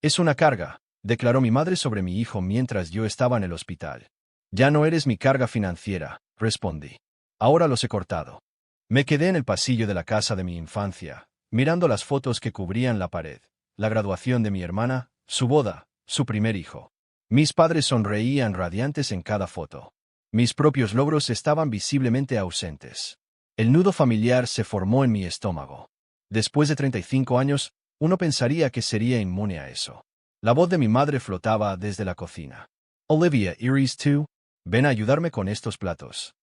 Es una carga, declaró mi madre sobre mi hijo mientras yo estaba en el hospital. Ya no eres mi carga financiera, respondí. Ahora los he cortado. Me quedé en el pasillo de la casa de mi infancia, mirando las fotos que cubrían la pared, la graduación de mi hermana, su boda, su primer hijo. Mis padres sonreían radiantes en cada foto. Mis propios logros estaban visiblemente ausentes. El nudo familiar se formó en mi estómago. Después de 35 años, uno pensaría que sería inmune a eso. La voz de mi madre flotaba desde la cocina. Olivia, ¿iris tú? Ven a ayudarme con estos platos.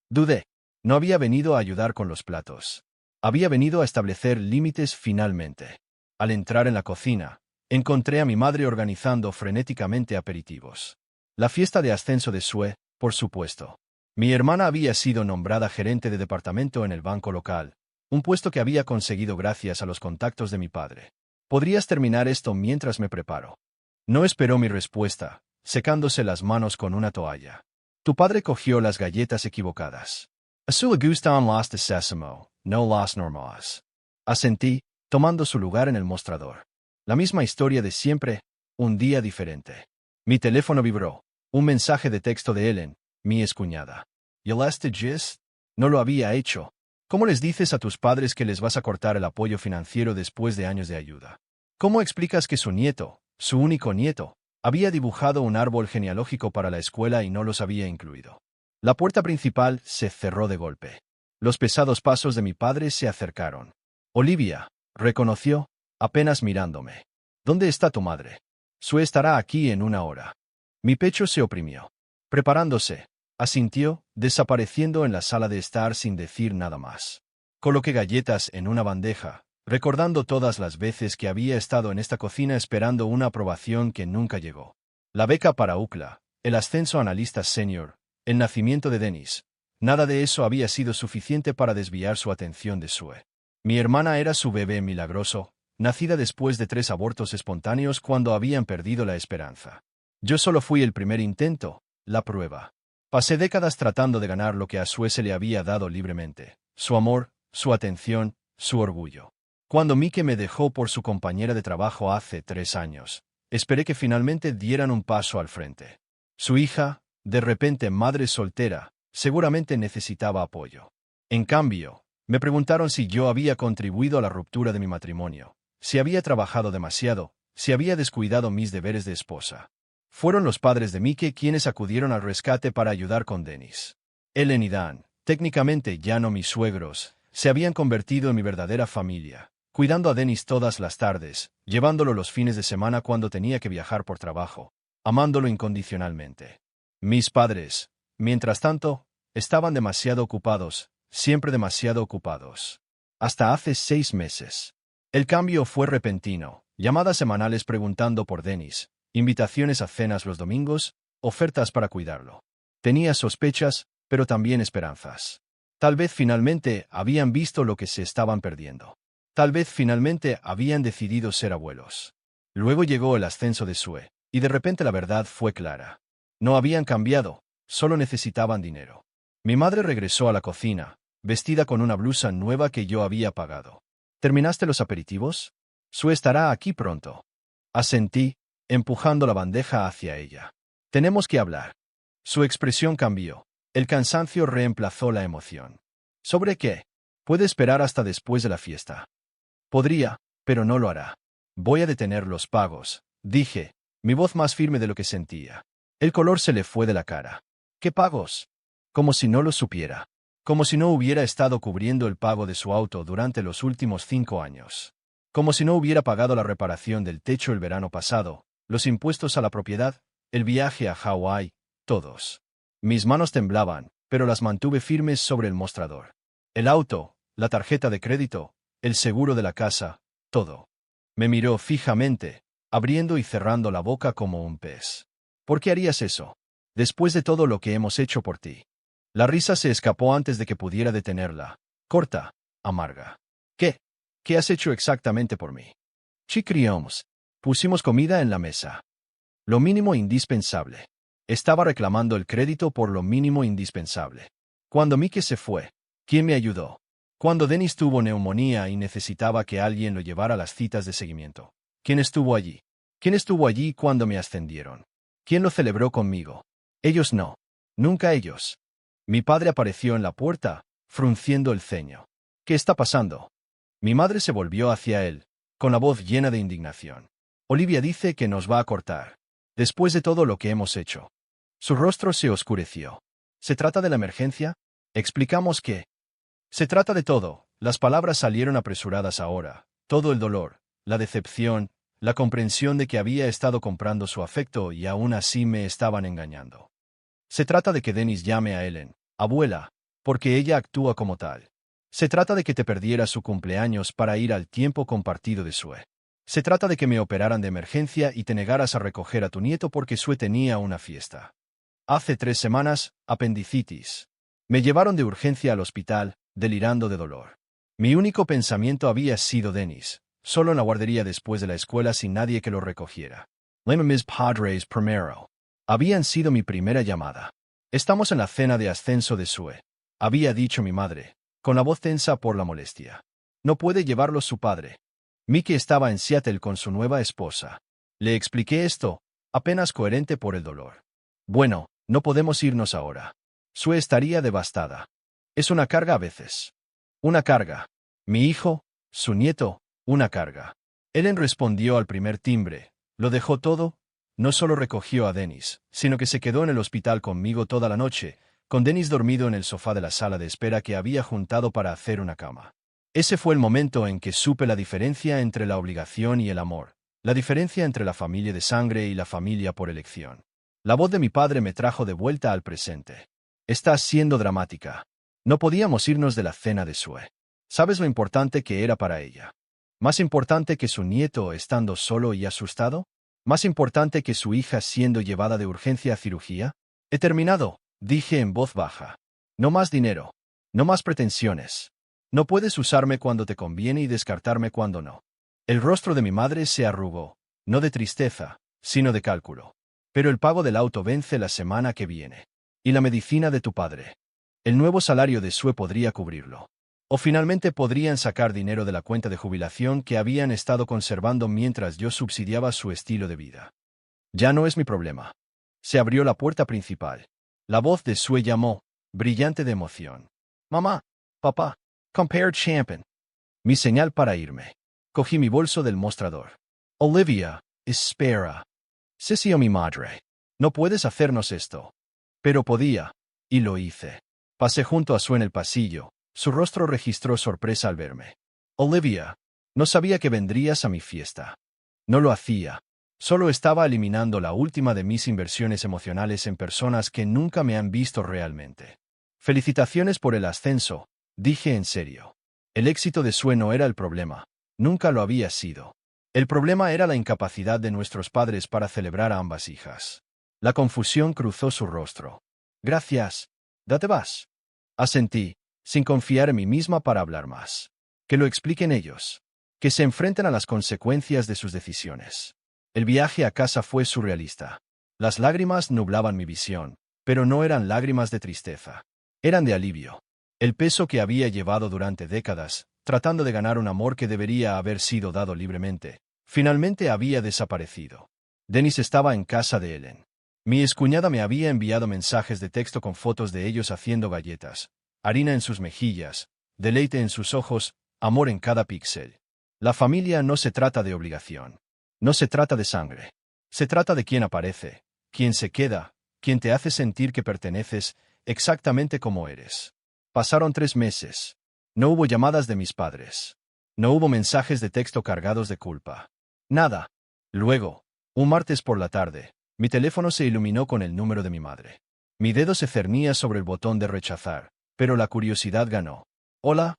Dudé. No había venido a ayudar con los platos. Había venido a establecer límites finalmente. Al entrar en la cocina, encontré a mi madre organizando frenéticamente aperitivos. La fiesta de ascenso de Sue, por supuesto. Mi hermana había sido nombrada gerente de departamento en el banco local, un puesto que había conseguido gracias a los contactos de mi padre. ¿Podrías terminar esto mientras me preparo? No esperó mi respuesta, secándose las manos con una toalla. Tu padre cogió las galletas equivocadas. A su le gustan las de sésamo, no las normales. Asentí, tomando su lugar en el mostrador. La misma historia de siempre, un día diferente. Mi teléfono vibró. Un mensaje de texto de Ellen, mi excuñada. ¿Y este gist? No lo había hecho. ¿Cómo les dices a tus padres que les vas a cortar el apoyo financiero después de años de ayuda? ¿Cómo explicas que su nieto, su único nieto, había dibujado un árbol genealógico para la escuela y no los había incluido? La puerta principal se cerró de golpe. Los pesados pasos de mi padre se acercaron. Olivia, reconoció, apenas mirándome. ¿Dónde está tu madre? Sue estará aquí en una hora. Mi pecho se oprimió. Preparándose, asintió, desapareciendo en la sala de estar sin decir nada más. Coloqué galletas en una bandeja, recordando todas las veces que había estado en esta cocina esperando una aprobación que nunca llegó. La beca para UCLA, el ascenso a analista senior, el nacimiento de Dennis. Nada de eso había sido suficiente para desviar su atención de Sue. Mi hermana era su bebé milagroso, nacida después de 3 abortos espontáneos cuando habían perdido la esperanza. Yo solo fui el primer intento, la prueba. Pasé décadas tratando de ganar lo que a Sue se le había dado libremente, su amor, su atención, su orgullo. Cuando Mike me dejó por su compañera de trabajo hace 3 años, esperé que finalmente dieran un paso al frente. Su hija, de repente madre soltera, seguramente necesitaba apoyo. En cambio, me preguntaron si yo había contribuido a la ruptura de mi matrimonio, si había trabajado demasiado, si había descuidado mis deberes de esposa. Fueron los padres de Mike quienes acudieron al rescate para ayudar con Dennis. Ellen y Dan, técnicamente ya no mis suegros, se habían convertido en mi verdadera familia, cuidando a Dennis todas las tardes, llevándolo los fines de semana cuando tenía que viajar por trabajo, amándolo incondicionalmente. Mis padres, mientras tanto, estaban demasiado ocupados, siempre demasiado ocupados. Hasta hace 6 meses. El cambio fue repentino, llamadas semanales preguntando por Dennis, invitaciones a cenas los domingos, ofertas para cuidarlo. Tenía sospechas, pero también esperanzas. Tal vez finalmente habían visto lo que se estaban perdiendo. Tal vez finalmente habían decidido ser abuelos. Luego llegó el ascenso de Sue, y de repente la verdad fue clara. No habían cambiado, solo necesitaban dinero. Mi madre regresó a la cocina, vestida con una blusa nueva que yo había pagado. ¿Terminaste los aperitivos? Sue estará aquí pronto. Asentí, empujando la bandeja hacia ella. Tenemos que hablar. Su expresión cambió. El cansancio reemplazó la emoción. ¿Sobre qué? Puede esperar hasta después de la fiesta. Podría, pero no lo hará. Voy a detener los pagos, dije, mi voz más firme de lo que sentía. El color se le fue de la cara. ¿Qué pagos? Como si no lo supiera. Como si no hubiera estado cubriendo el pago de su auto durante los últimos 5 años. Como si no hubiera pagado la reparación del techo el verano pasado, los impuestos a la propiedad, el viaje a Hawái, todos. Mis manos temblaban, pero las mantuve firmes sobre el mostrador. El auto, la tarjeta de crédito, el seguro de la casa, todo. Me miró fijamente, abriendo y cerrando la boca como un pez. ¿Por qué harías eso? Después de todo lo que hemos hecho por ti. La risa se escapó antes de que pudiera detenerla. Corta, amarga. ¿Qué? ¿Qué has hecho exactamente por mí? Chicrioms. Pusimos comida en la mesa. Lo mínimo indispensable. Estaba reclamando el crédito por lo mínimo indispensable. Cuando Mike se fue, ¿quién me ayudó? Cuando Dennis tuvo neumonía y necesitaba que alguien lo llevara a las citas de seguimiento, ¿quién estuvo allí? ¿Quién estuvo allí cuando me ascendieron? ¿Quién lo celebró conmigo? Ellos no. Nunca ellos. Mi padre apareció en la puerta, frunciendo el ceño. ¿Qué está pasando? Mi madre se volvió hacia él, con la voz llena de indignación. Olivia dice que nos va a cortar. Después de todo lo que hemos hecho. Su rostro se oscureció. ¿Se trata de la emergencia? Explicamos que. Se trata de todo. Las palabras salieron apresuradas ahora. Todo el dolor, la decepción, la comprensión de que había estado comprando su afecto y aún así me estaban engañando. Se trata de que Dennis llame a Ellen, abuela, porque ella actúa como tal. Se trata de que te perdieras su cumpleaños para ir al tiempo compartido de Sue. Se trata de que me operaran de emergencia y te negaras a recoger a tu nieto porque Sue tenía una fiesta. Hace 3 semanas, apendicitis. Me llevaron de urgencia al hospital, delirando de dolor. Mi único pensamiento había sido Dennis, solo en la guardería después de la escuela sin nadie que lo recogiera. Mis padres primero. Habían sido mi primera llamada. Estamos en la cena de ascenso de Sue. Había dicho mi madre, con la voz tensa por la molestia. No puede llevarlo su padre. Mickey estaba en Seattle con su nueva esposa. Le expliqué esto, apenas coherente por el dolor. Bueno, no podemos irnos ahora. Sue estaría devastada. Es una carga a veces. Una carga. Mi hijo, su nieto, una carga. Ellen respondió al primer timbre. Lo dejó todo. No solo recogió a Dennis, sino que se quedó en el hospital conmigo toda la noche, con Dennis dormido en el sofá de la sala de espera que había juntado para hacer una cama. Ese fue el momento en que supe la diferencia entre la obligación y el amor, la diferencia entre la familia de sangre y la familia por elección. La voz de mi padre me trajo de vuelta al presente. Estás siendo dramática. No podíamos irnos de la cena de Sue. ¿Sabes lo importante que era para ella? ¿Más importante que su nieto estando solo y asustado? ¿Más importante que su hija siendo llevada de urgencia a cirugía? He terminado, dije en voz baja. No más dinero. No más pretensiones. No puedes usarme cuando te conviene y descartarme cuando no. El rostro de mi madre se arrugó, no de tristeza, sino de cálculo. Pero el pago del auto vence la semana que viene. Y la medicina de tu padre. El nuevo salario de Sue podría cubrirlo. O finalmente podrían sacar dinero de la cuenta de jubilación que habían estado conservando mientras yo subsidiaba su estilo de vida. Ya no es mi problema. Se abrió la puerta principal. La voz de Sue llamó, brillante de emoción. Mamá, papá, compare champion. Mi señal para irme. Cogí mi bolso del mostrador. Olivia, espera. Ceci mi madre. No puedes hacernos esto. Pero podía, y lo hice. Pasé junto a Sue en el pasillo. Su rostro registró sorpresa al verme. Olivia, no sabía que vendrías a mi fiesta. No lo hacía. Solo estaba eliminando la última de mis inversiones emocionales en personas que nunca me han visto realmente. Felicitaciones por el ascenso, dije en serio. El éxito de Sue no era el problema. Nunca lo había sido. El problema era la incapacidad de nuestros padres para celebrar a ambas hijas. La confusión cruzó su rostro. Gracias. ¿Date vas? Asentí, sin confiar en mí misma para hablar más. Que lo expliquen ellos. Que se enfrenten a las consecuencias de sus decisiones. El viaje a casa fue surrealista. Las lágrimas nublaban mi visión, pero no eran lágrimas de tristeza. Eran de alivio. El peso que había llevado durante décadas, tratando de ganar un amor que debería haber sido dado libremente, finalmente había desaparecido. Dennis estaba en casa de Ellen. Mi excuñada me había enviado mensajes de texto con fotos de ellos haciendo galletas, harina en sus mejillas, deleite en sus ojos, amor en cada píxel. La familia no se trata de obligación. No se trata de sangre. Se trata de quién aparece, quién se queda, quién te hace sentir que perteneces exactamente como eres. Pasaron 3 meses. No hubo llamadas de mis padres. No hubo mensajes de texto cargados de culpa. Nada. Luego, un martes por la tarde, mi teléfono se iluminó con el número de mi madre. Mi dedo se cernía sobre el botón de rechazar, pero la curiosidad ganó. Hola.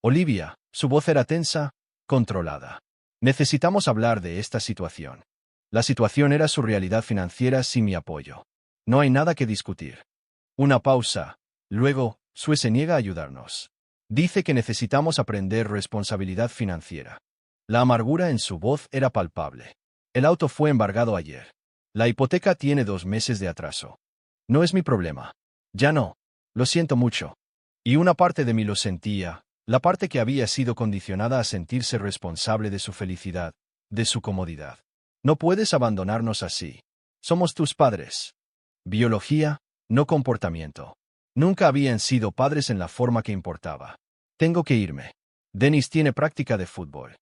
Olivia. Su voz era tensa, controlada. Necesitamos hablar de esta situación. La situación era su realidad financiera sin mi apoyo. No hay nada que discutir. Una pausa. Luego, Sue se niega a ayudarnos. Dice que necesitamos aprender responsabilidad financiera. La amargura en su voz era palpable. El auto fue embargado ayer. La hipoteca tiene 2 meses de atraso. No es mi problema. Ya no. Lo siento mucho. Y una parte de mí lo sentía, la parte que había sido condicionada a sentirse responsable de su felicidad, de su comodidad. No puedes abandonarnos así. Somos tus padres. Biología, no comportamiento. Nunca habían sido padres en la forma que importaba. Tengo que irme. Dennis tiene práctica de fútbol.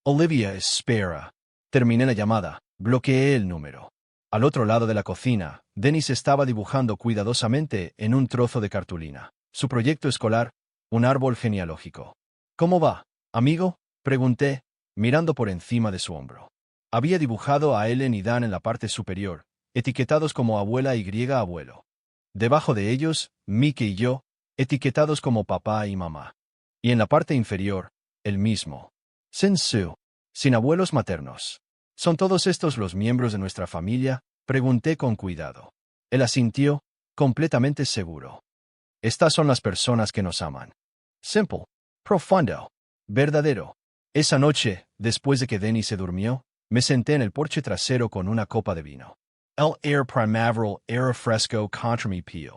Olivia espera. Terminé la llamada. Bloqueé el número. Al otro lado de la cocina, Dennis estaba dibujando cuidadosamente en un trozo de cartulina. Su proyecto escolar, un árbol genealógico. ¿Cómo va, amigo?, pregunté, mirando por encima de su hombro. Había dibujado a Ellen y Dan en la parte superior, etiquetados como abuela y abuelo. Debajo de ellos, Mickey y yo, etiquetados como papá y mamá. Y en la parte inferior, el mismo. Sensu, sin abuelos maternos. ¿Son todos estos los miembros de nuestra familia?, pregunté con cuidado. Él asintió, completamente seguro. Estas son las personas que nos aman. Simple, profundo, verdadero. Esa noche, después de que Dennis se durmió, me senté en el porche trasero con una copa de vino. El air primaveral era fresco contra mi piel.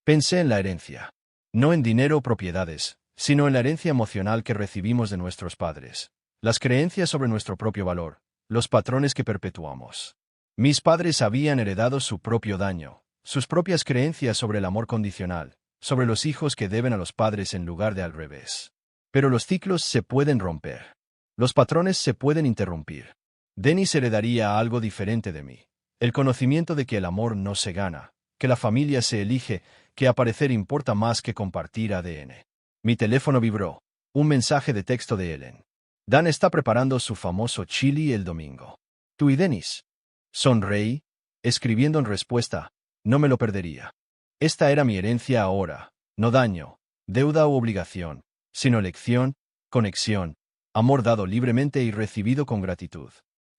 Pensé en la herencia. No en dinero o propiedades, sino en la herencia emocional que recibimos de nuestros padres. Las creencias sobre nuestro propio valor, los patrones que perpetuamos. Mis padres habían heredado su propio daño, sus propias creencias sobre el amor condicional, sobre los hijos que deben a los padres en lugar de al revés. Pero los ciclos se pueden romper. Los patrones se pueden interrumpir. Dennis heredaría algo diferente de mí. El conocimiento de que el amor no se gana, que la familia se elige, que aparecer importa más que compartir ADN. Mi teléfono vibró. Un mensaje de texto de Ellen. Dan está preparando su famoso chili el domingo. ¿Tú y Dennis? Sonreí, escribiendo en respuesta, no me lo perdería. Esta era mi herencia ahora, no daño, deuda u obligación, sino elección, conexión, amor dado libremente y recibido con gratitud.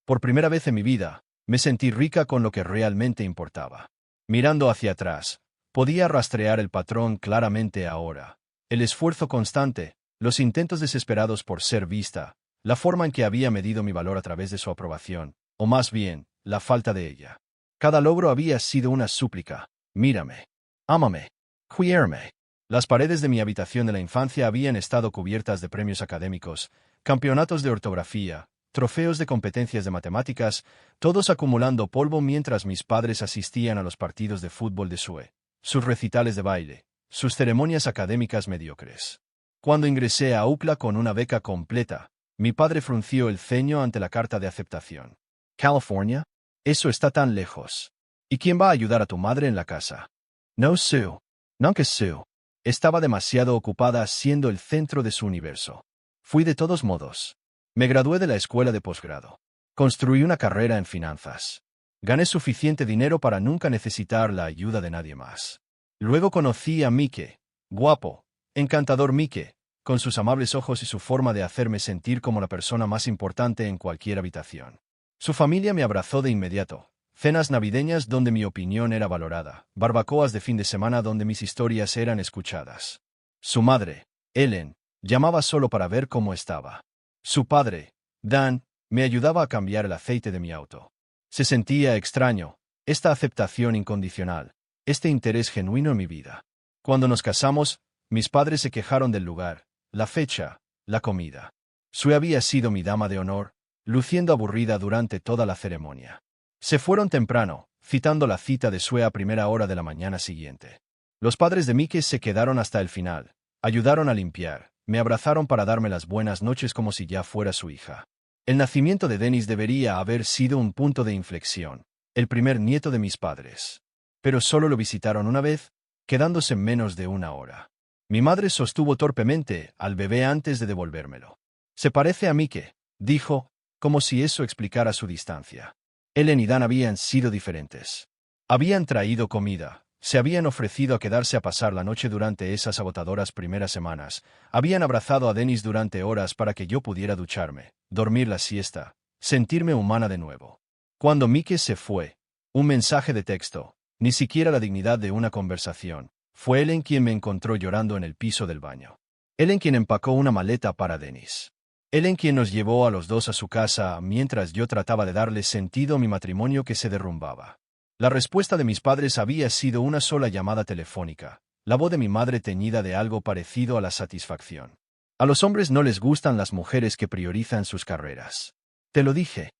Por primera vez en mi vida, me sentí rica con lo que realmente importaba. Mirando hacia atrás, podía rastrear el patrón claramente ahora. El esfuerzo constante, los intentos desesperados por ser vista, la forma en que había medido mi valor a través de su aprobación, o más bien, la falta de ella. Cada logro había sido una súplica. Mírame. Ámame. Quiéreme. Las paredes de mi habitación de la infancia habían estado cubiertas de premios académicos, campeonatos de ortografía, trofeos de competencias de matemáticas, todos acumulando polvo mientras mis padres asistían a los partidos de fútbol de SUE, sus recitales de baile, sus ceremonias académicas mediocres. Cuando ingresé a UCLA con una beca completa, mi padre frunció el ceño ante la carta de aceptación. ¿California? Eso está tan lejos. ¿Y quién va a ayudar a tu madre en la casa? No, Sue. Nunca Sue. Estaba demasiado ocupada siendo el centro de su universo. Fui de todos modos. Me gradué de la escuela de posgrado. Construí una carrera en finanzas. Gané suficiente dinero para nunca necesitar la ayuda de nadie más. Luego conocí a Mike. Guapo, encantador Mike, con sus amables ojos y su forma de hacerme sentir como la persona más importante en cualquier habitación. Su familia me abrazó de inmediato. Cenas navideñas donde mi opinión era valorada, barbacoas de fin de semana donde mis historias eran escuchadas. Su madre, Ellen, llamaba solo para ver cómo estaba. Su padre, Dan, me ayudaba a cambiar el aceite de mi auto. Se sentía extraño, esta aceptación incondicional, este interés genuino en mi vida. Cuando nos casamos, mis padres se quejaron del lugar, la fecha, la comida. Sue había sido mi dama de honor, luciendo aburrida durante toda la ceremonia. Se fueron temprano, citando la cita de Sue a primera hora de la mañana siguiente. Los padres de Mike se quedaron hasta el final, ayudaron a limpiar, me abrazaron para darme las buenas noches como si ya fuera su hija. El nacimiento de Dennis debería haber sido un punto de inflexión, el primer nieto de mis padres. Pero solo lo visitaron una vez, quedándose menos de una hora. Mi madre sostuvo torpemente al bebé antes de devolvérmelo. Se parece a Mike, dijo, como si eso explicara su distancia. Ellen y Dan habían sido diferentes. Habían traído comida, se habían ofrecido a quedarse a pasar la noche durante esas agotadoras primeras semanas, habían abrazado a Dennis durante horas para que yo pudiera ducharme, dormir la siesta, sentirme humana de nuevo. Cuando Mike se fue, un mensaje de texto, ni siquiera la dignidad de una conversación, fue Ellen quien me encontró llorando en el piso del baño. Ellen quien empacó una maleta para Dennis. Ellen quien nos llevó a los dos a su casa mientras yo trataba de darle sentido a mi matrimonio que se derrumbaba. La respuesta de mis padres había sido una sola llamada telefónica, la voz de mi madre teñida de algo parecido a la satisfacción. A los hombres no les gustan las mujeres que priorizan sus carreras. Te lo dije.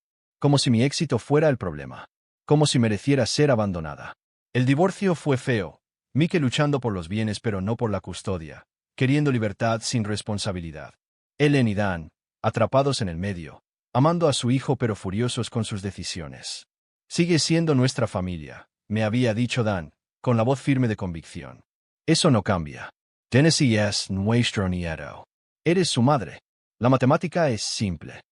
como si mi éxito fuera el problema, como si mereciera ser abandonada. El divorcio fue feo, Mike luchando por los bienes pero no por la custodia, queriendo libertad sin responsabilidad. Ellen y Dan, atrapados en el medio, amando a su hijo pero furiosos con sus decisiones. Sigue siendo nuestra familia, me había dicho Dan, con la voz firme de convicción. Eso no cambia. Tennessee es nuestro nieto. Eres su madre. La matemática es simple.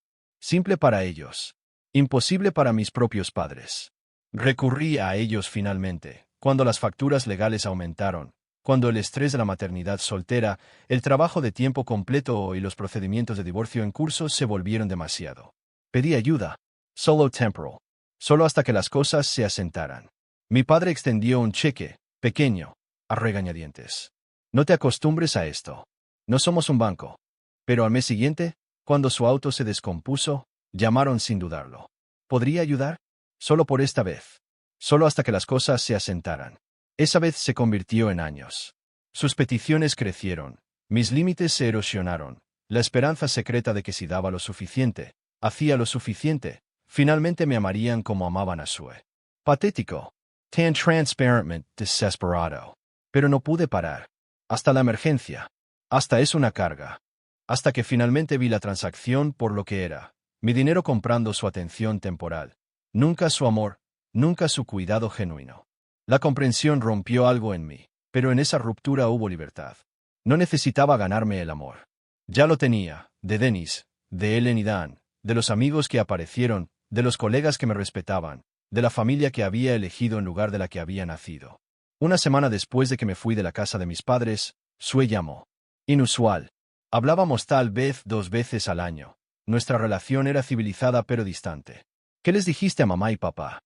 Simple para ellos. Imposible para mis propios padres. Recurrí a ellos finalmente, cuando las facturas legales aumentaron, cuando el estrés de la maternidad soltera, el trabajo de tiempo completo y los procedimientos de divorcio en curso se volvieron demasiado. Pedí ayuda. Solo temporal. Solo hasta que las cosas se asentaran. Mi padre extendió un cheque, pequeño, a regañadientes. No te acostumbres a esto. No somos un banco. Pero al mes siguiente, cuando su auto se descompuso, llamaron sin dudarlo. ¿Podría ayudar? Solo por esta vez. Solo hasta que las cosas se asentaran. Esa vez se convirtió en años. Sus peticiones crecieron. Mis límites se erosionaron. La esperanza secreta de que si daba lo suficiente, hacía lo suficiente, finalmente me amarían como amaban a Sue. Patético. Tan transparentmente desesperado. Pero no pude parar. Hasta la emergencia. Hasta es una carga. Hasta que finalmente vi la transacción por lo que era. Mi dinero comprando su atención temporal. Nunca su amor, nunca su cuidado genuino. La comprensión rompió algo en mí, pero en esa ruptura hubo libertad. No necesitaba ganarme el amor. Ya lo tenía, de Dennis, de Ellen y Dan, de los amigos que aparecieron, de los colegas que me respetaban, de la familia que había elegido en lugar de la que había nacido. Una semana después de que me fui de la casa de mis padres, Sue llamó. Inusual. Hablábamos tal vez 2 veces al año. Nuestra relación era civilizada pero distante. ¿Qué les dijiste a mamá y papá?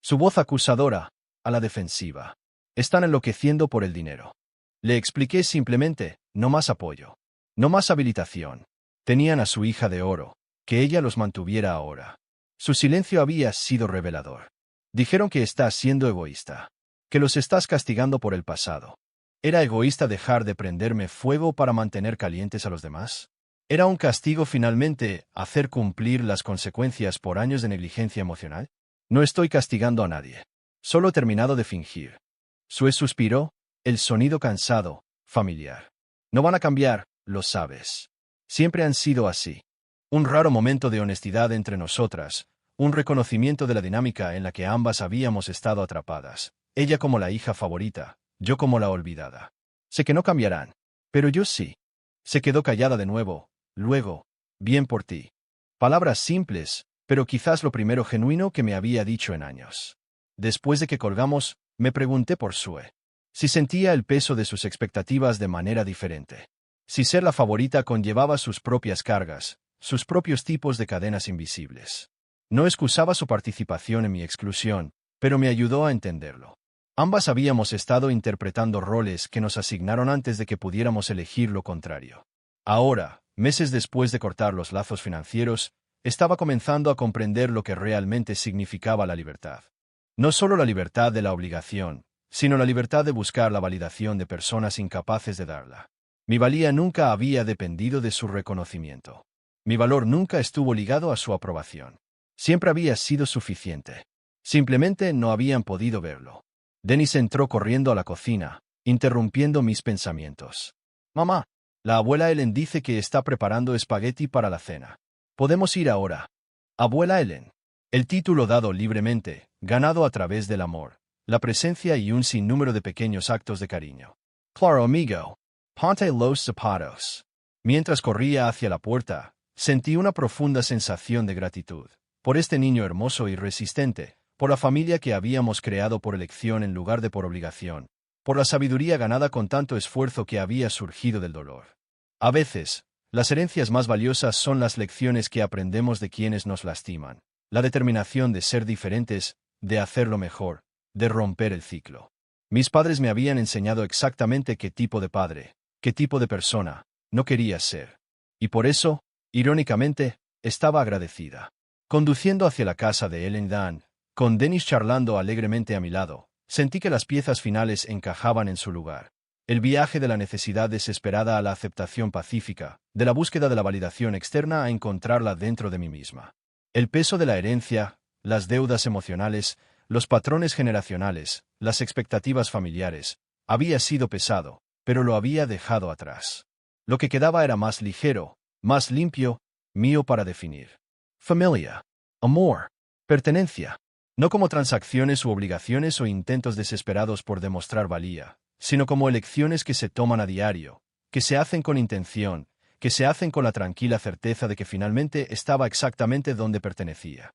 Su voz acusadora, a la defensiva. Están enloqueciendo por el dinero. Le expliqué simplemente, no más apoyo. No más habilitación. Tenían a su hija de oro, que ella los mantuviera ahora. Su silencio había sido revelador. Dijeron que estás siendo egoísta. Que los estás castigando por el pasado. ¿Era egoísta dejar de prenderme fuego para mantener calientes a los demás? ¿Era un castigo finalmente hacer cumplir las consecuencias por años de negligencia emocional? No estoy castigando a nadie. Solo he terminado de fingir. Sue suspiró, el sonido cansado, familiar. No van a cambiar, lo sabes. Siempre han sido así. Un raro momento de honestidad entre nosotras, un reconocimiento de la dinámica en la que ambas habíamos estado atrapadas. Ella como la hija favorita, yo como la olvidada. Sé que no cambiarán, pero yo sí. Se quedó callada de nuevo, luego, bien por ti. Palabras simples, pero quizás lo primero genuino que me había dicho en años. Después de que colgamos, me pregunté por Sue. Si sentía el peso de sus expectativas de manera diferente. Si ser la favorita conllevaba sus propias cargas, sus propios tipos de cadenas invisibles. No excusaba su participación en mi exclusión, pero me ayudó a entenderlo. Ambas habíamos estado interpretando roles que nos asignaron antes de que pudiéramos elegir lo contrario. Ahora, meses después de cortar los lazos financieros, estaba comenzando a comprender lo que realmente significaba la libertad. No solo la libertad de la obligación, sino la libertad de buscar la validación de personas incapaces de darla. Mi valía nunca había dependido de su reconocimiento. Mi valor nunca estuvo ligado a su aprobación. Siempre había sido suficiente. Simplemente no habían podido verlo. Dennis entró corriendo a la cocina, interrumpiendo mis pensamientos. Mamá, la abuela Ellen dice que está preparando espagueti para la cena. ¿Podemos ir ahora? Abuela Ellen. El título dado libremente, ganado a través del amor, la presencia y un sinnúmero de pequeños actos de cariño. Claro, amigo. Ponte los zapatos. Mientras corría hacia la puerta, sentí una profunda sensación de gratitud, por este niño hermoso y resistente, por la familia que habíamos creado por elección en lugar de por obligación, por la sabiduría ganada con tanto esfuerzo que había surgido del dolor. A veces, las herencias más valiosas son las lecciones que aprendemos de quienes nos lastiman, la determinación de ser diferentes, de hacerlo mejor, de romper el ciclo. Mis padres me habían enseñado exactamente qué tipo de padre, qué tipo de persona, no quería ser. Y por eso, irónicamente, estaba agradecida. Conduciendo hacia la casa de Ellen y Dan, con Dennis charlando alegremente a mi lado, sentí que las piezas finales encajaban en su lugar. El viaje de la necesidad desesperada a la aceptación pacífica, de la búsqueda de la validación externa a encontrarla dentro de mí misma. El peso de la herencia, las deudas emocionales, los patrones generacionales, las expectativas familiares, había sido pesado, pero lo había dejado atrás. Lo que quedaba era más ligero, más limpio, mío para definir. Familia, amor, pertenencia. No como transacciones u obligaciones o intentos desesperados por demostrar valía, sino como elecciones que se toman a diario, que se hacen con intención, que se hacen con la tranquila certeza de que finalmente estaba exactamente donde pertenecía.